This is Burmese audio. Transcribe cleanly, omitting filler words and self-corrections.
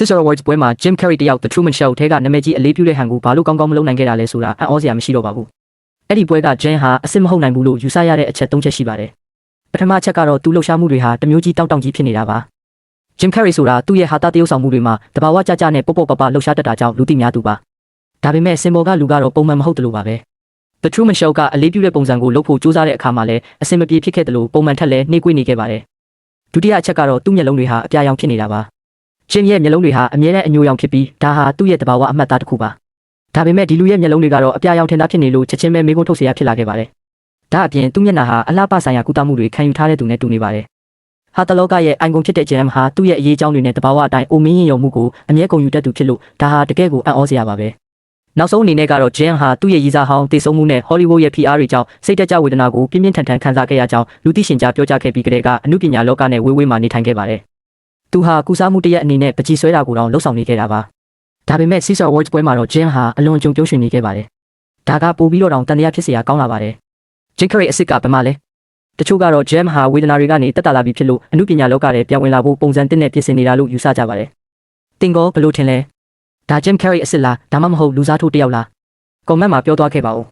Cicero Awards ပွဲမှာ Jim Carrey တယောက် The Truman Show ထဲကနာမည်ကြီးအလေးပြုတဲ့ဟန်ကိုဘာလို့ကောင်းကောင်းမလုပ်နိုင်ခဲ့တာလဲဆိုတာအံ့ဩစရာမရှိတော့ပါဘူး။အဲ့ဒီပွဲက Jim ဟာအစ်မဟုတ်နိုင်ဘူးလို့ယူဆရတဲ့အချက်၃ချက်ရှိပါတယ်။ပထမအချက်ကတော့သူ့လှုပ်ရှားမှုတွေဟာတမျိုးကြီးတောက်ကြီးဖြစ်နေတာပါ။ Jim Carrey ဆိုတာသူ့ရဲ့ဟာတာတရုပ်ဆောင်မှုတွေမှာတဘာဝကြကြနဲ့ပေါ့ပေါ့ပပလှုပ်ရှားတတ်တာကြောင့်လူသိများသူပါ။ဒါပေမဲ့စင်ပေါ်ကလူကတော့ပုံမှန်မဟုတ်တယ်လို့ပါပဲ။ The Truman Show ကအလေးပြုတဲ့ပုံစံကိုလုပ်ဖို့ကြိုးစားတဲ့အခါမှာလည်းအဆင်မပြေဖြစ်ခဲ့တယ်လို့ပုံမှန်ထက်လည်းနှေးကွေးနေခဲ့ပါတယ်။ဒုတိယအချက်ကတော့သူ့မျက်လုံးတွေဟာအပြာရောင်ဖြစ်နေတာပါ။ Jim ရဲ့မျက်လုံးတွေဟာအမြဲတမ်းအညိုရောင်ဖြစ်ပြီးဒါဟာသူ့ရဲ့တဘာဝအမှတ်သားတစ်ခုပါ။ဒါပေမဲ့ဒီလူရဲ့မျက်လုံးတွေကတော့အပြာရောင်ထင်သာဖြစ်နေလို့ချက်ချင်းပဲမေးခွန်းထုတ်เสียရဖြစ်လာခဲ့ပါတယ်။ဒါအပြင်သူ့မျက်နှာဟာအလှပဆိုင်ရာကုသမှုတွေခံယူထားတဲ့သူနဲ့တူနေပါတယ်။ဟာတလောကရဲ့အိုင်ကွန်ဖြစ်တဲ့ Jim ဟာသူ့ရဲ့အရေးအကြောင်းတွေနဲ့တဘာဝအတိုင်းအိုမင်းရင်ယုံမှုကိုအမြဲကုန်ယူတတ်သူဖြစ်လို့ဒါဟာတကယ်ကိုအံ့ဩစရာပါပဲ။နောက်ဆုံးအနေနဲ့ကတော့ Jim ဟာသူ့ရဲ့ရည်စားဟောင်းတည်ဆုံမှုနဲ့ Hollywood ရဲ့ PR တွေကြောင့်စိတ်တက်ကြဝေဒနာကိုပြင်းပြင်းထန်ထန်ခံစားခဲ့ရကြောင်းလူသိရှင်ကြားပြောကြားခဲ့ပြီးကတည်းကအမှုပညာလောကနဲ့ဝေးဝေးမှနေထိုင်ခဲ့ပါတယ်။သူဟာကုစားမှုတရက်အနေနဲ့ပကြီးဆွဲတာကိုတောင်လှုပ်ဆောင်နေခဲ့တာပါ။ဒါပေမဲ့ Cicero Awards ပွဲမှာတော့ Jim ဟာအလွန်ကြုံပြုံးရွှင်နေခဲ့ပါတယ်။ဒါကပိုပြီးတော့တောင်တန်တရားဖြစ်เสียကောင်းလာပါတယ်။ Jim Carrey အစ်စ်ကဘာမှလဲ။တချို့ကတော့ Jim ဟာဝေဒနာတွေကနေတက်တာလာပြီးဖြစ်လို့အမှုပညာလောကထဲပြောင်းဝင်လာဖို့ပုံစံတစ်နဲ့ပြင်ဆင်နေတာလို့ယူဆကြပါတယ်။တင်ကောဘလို့ထင်လဲ။ဒါ Jim Carrey အစ်စ်လားဒါမှမဟုတ်လူစားထိုးတယောက်လား။ကွန်မန့်မှာပြောသွားခဲ့ပါဦး။